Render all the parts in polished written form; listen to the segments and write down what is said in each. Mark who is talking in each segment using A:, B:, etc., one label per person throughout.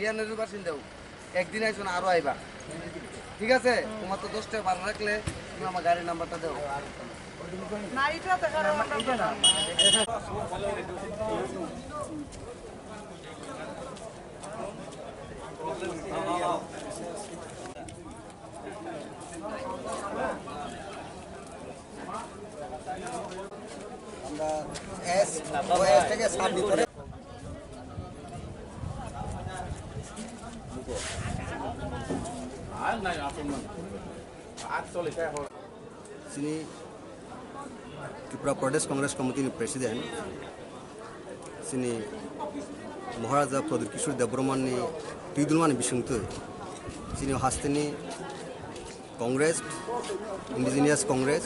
A: জিয়ানের বাসিন্দাও একদিন আইসো না আরো আইবা ঠিক আছে তোমার তো 10 টাকা ভাড়া রাখলে তুমি আমার গাড়ির নাম্বারটা দাও
B: না এটা তো
A: আমরা এস থেকে সার ভিতরে sini Tripura Pradesh Congress Committee President sini Maharaja Pradur Kishore Devarman ni Tidulman Bishuntu sini hastini Congress Indigenous Congress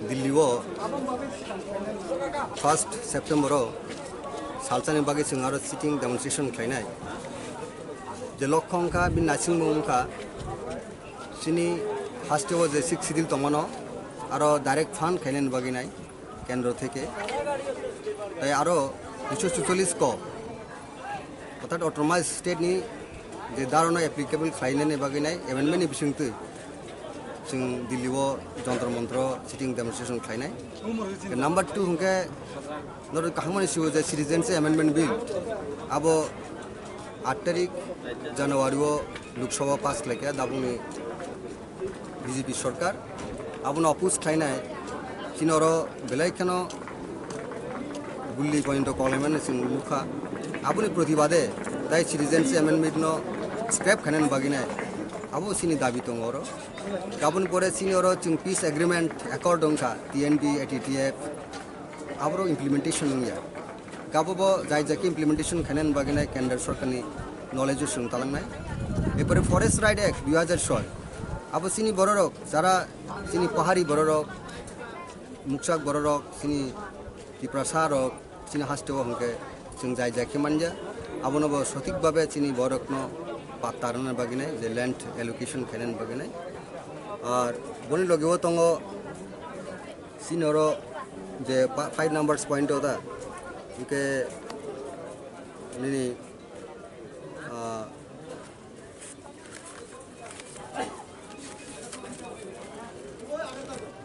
A: Delhi wo 1st September ro Salsani bagi singaro sitting demonstration khainai je lokhongkha bin nasing mungkha sini ফার্স্টে যে 6 scheduled তমানো আরও direct fund খাইলেন বাকি নাই কেন্দ্র থেকে তাই আরও 244 ক অর্থাৎ অটোনমাস স্টেটনি যে দারুণ অ্যাপ্লিকেবল খাইলেন বাকি নাই এমেন্ডমেন্টনি বিসংতে जों दिल्लीआव जन्तर मन्त्र सिटिं डेमनस्ट्रेशन खाइनाय नम्बर 2 हुंके नर काहमनि सिउ जे सिटिजेन्स एमेन्डमेन्ट बिल अब 8 तारिख জানুয়ারিও लोकसभा पास खालायखे दाबुंनि বিজেপি সরকার আপন অপুজ খাইনায় চিনর বেলাইখান গুল্লি পয়েন্ট কলেমেন মুখা আপনি প্রতিবাদে তাই সিটিজেন্স এমেন্ডমেন্ট স্ক্র্যাপ খানেন বাগিনায় আবু চিনি দাবি দङ গাবন পরে চিনির চিং পিস এগ্রিমেন্ট একর্ড দংখা টিএনপি এটিটিএফ আবার ইমপ্লিমেন্টেশন নিয়া গাবো যাই যাকে ইমপ্লিমেন্টেশন খানেন বাগিনায় কেন্দ্র সরকারনি নলেজও সুং তালাंनाय এরপরে ফরেস্ট রাইট অ্যাক্ট 2006 अब सिनी बररक जरा सिनी पहाड़ी बररक मुक्साक बररक सिनी तिप्रासारक सिनी हास्टेव हमके जों जाय जायखे मानजा अब नब सठिक भावे सिनी बरकनो पातारन बागिनाय जे लैंड एलोकेशन खायन बागिनाय और बनि लगेव दङ सिनर जे 5 नम्बर्स पॉइंट होता इनके निनी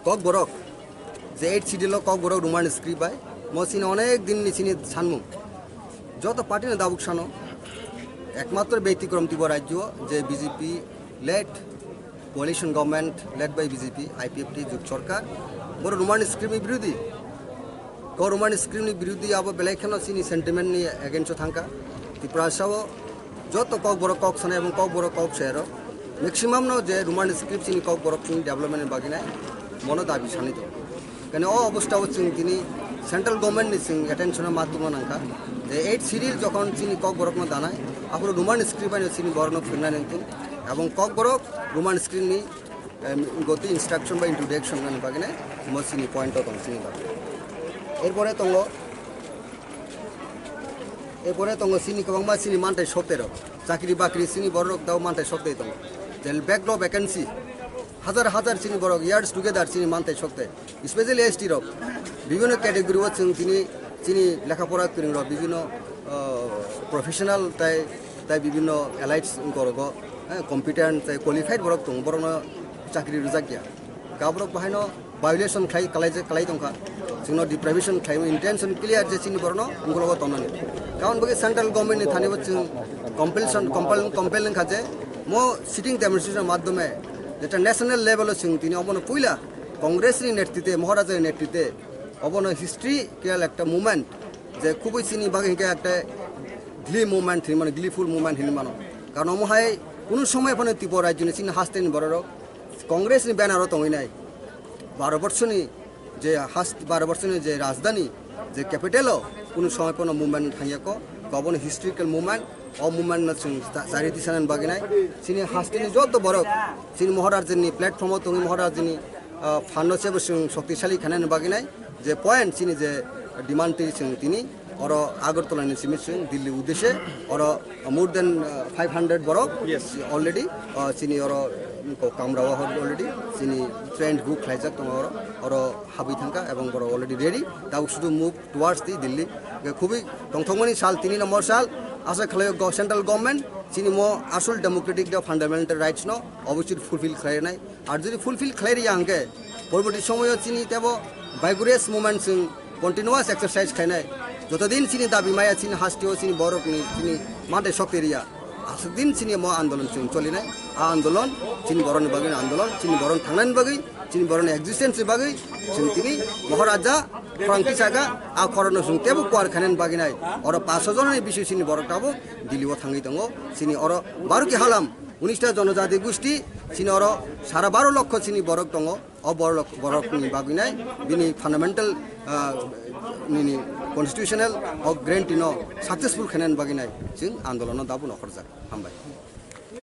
A: কক বরক যে 8 scheduled cock Borok Ruman script by Mohsin অনেক দিন নিচিনি সানমু যত পার্টি না দাবুক সানো একমাত্র ব্যতিক্রম তিব রাজ্য যে BJP led coalition government led by BJP IPFT যুগ সরকার বড় রুমান স্ক্রিপ্ট বিরোধী রুমান স্ক্রিপ্ট বিরোধী আব বেলাইখান সিনি সেন্টিমেন্ট নি এগেন্স্ট থাকা ত্রিপুরাসাও যত কক বরক কক সানা এবং কক বরক কক শেয়ার ম্যাক্সিমাম ন যে রুমান স্ক্রিপ্ট সিনি কক বরক সিনি ডেভেলপমেন্ট বাগিনায় মনো দাবি সানিত কেন অবস্থাও তিনি সেন্ট্রাল গভর্নমেন্ট অ্যাটেনশনের মাধ্যমে নাঙ্কা যে 8 সিডিল যখন চিনি কক বরকনো দানায় আপনার রুমান স্ক্রিপ্ট চিনি বরণ ফিরনা নিতুন এবং কক বরক রুমান স্ক্রিপ্টনি গতি ইনস্ট্রাকশন বা ইন্ট্রোডাকশন বাগিনে মো চিনি পয়েন্ট দং চিনি দাবি এরপরে দङ চিনি गोबांबा চিনি मानथाय सप्तेर चाकरी बाकरी चिनी बरक दाव मानथाय सप्ते दङ जे बैकलॉग वैकेंसी হাজার হাজার চিনি বরক ইয়ার্স টুগেদার চিনি মানতে শক্তে স্পেশালি এসটি রক বিভিন্ন ক্যাটেগরি তিনি চিনি লেখাপড়া করি রক বিভিন্ন প্রফেশনাল তাই বিভিন্ন এলাইটস করগ কম্পিটেন্ট তাই কোয়ালিফাইড বরক দङ বরন চাকরি রুজা গিয়া গাবরক বাহাयन ভায়োলেশন খালাই दंखा जोंनो डिप्राइवेशन खालामो इंटेंशन क्लियर जे चिनि बरन अंगलग तनानि काउन बगे सेंट्रल गवर्नमेंट नि थानिबो जों कम्पेलिंग खाजे मो सिटिंग डेमनस्ट्रेशन माध्यमे যেটা ন্যাশনাল লেভেল তিনি অবন পইলা কংগ্রেসের নেতৃত্বে মহারাজের নেতৃত্বে অবন হিস্ট্রিক্যাল একটা মুভমেন্ট যে খুবই চিনি বাকি একটা গ্লি মুভমেন্ট মানে গ্লিফুল মুভমেন্ট হিনি মানো কারণ মহায় কোনো সময় ফোনে ত্রিপুরা রাজ্য চিনি হাসতেন বড় কংগ্রেসের ব্যানারও তঙই নাই 12 বছরনি যে 12 বছরনি যে রাজধানী যে ক্যাপিটালও কোনো সময় কোনো মুভমেন্ট থাইয়াক গবন হিস্ট্রিক্যাল মুভমেন্ট মুভমেন্ট চারি দিশান বাগিনায় চিনি হাসতেনি যত বড় চিনি মহারাজনী প্ল্যাটফর্ম তুমি মহারাজনী ফান্ডসেব শক্তিশালী খানেন বাগিনায় যে পয়েন্ট চিনি যে ডিমান্ড তিনি और আগরতলা সিমিট দিল্লি উদ্দেশ্যে और मोर देन 500 बरक अलरेडी चिनी और कामरावा अलरेडी चिनी ट्रेंड बुक खाइजाक दङ और हाबी थांका एवं बर अलरेडी रेडी दा शुद्ध मुव टुवार्ड्स दि दिल्ली खुबই दंथंमनि साल 3 नम्बर साल আশা খালায় সেন্ট্রাল গভর্নমেন্ট চিনি মো আসল ডেমোক্রেটিক ফান্ডামেন্টাল রাইটস ন অবশ্যই ফুলফিল খাই নাই আর যদি ফুলফিল খাইরি আঙ্কে পরবর্তী সময় চিনি তেব বাইগুরেস মুভমেন্ট কন্টিনিউয়াস এক্সারসাইজ খাইনাই যতদিন চিনি দাবি মায়া চিনি হাস্টিও চিনি বরকনি চিনি মাঠে শক্তিরিয়া আসদিন চিনি মো আন্দোলন চলি নাই আন্দোলন চিনি বরণের বাগৈ আন্দোলন চিনি বরণ থাংনানি বাগৈ চিনি বরণের এক্সিস্টেন্সের বাগৈ চিনি তিনি মহারাজা ফ্রাঙ্কি সাগা আ করোনা সুং তেবো কোয়ার খানেন বাগিনাই অর 500 জনের বিষয় চিনি বরকটাবো দিল্লিও থাঙ্গি দङ চিনি অর 12 কি হালাম 19টা জনজাতি গোষ্ঠী চিনি অর 12.5 লক্ষ চিনি বরক দङ অ বরক ni বাগিনাই বিনি fundamental ni constitutional or grant saksesful khanen baginai jing andolon dabu nokhorjak hambai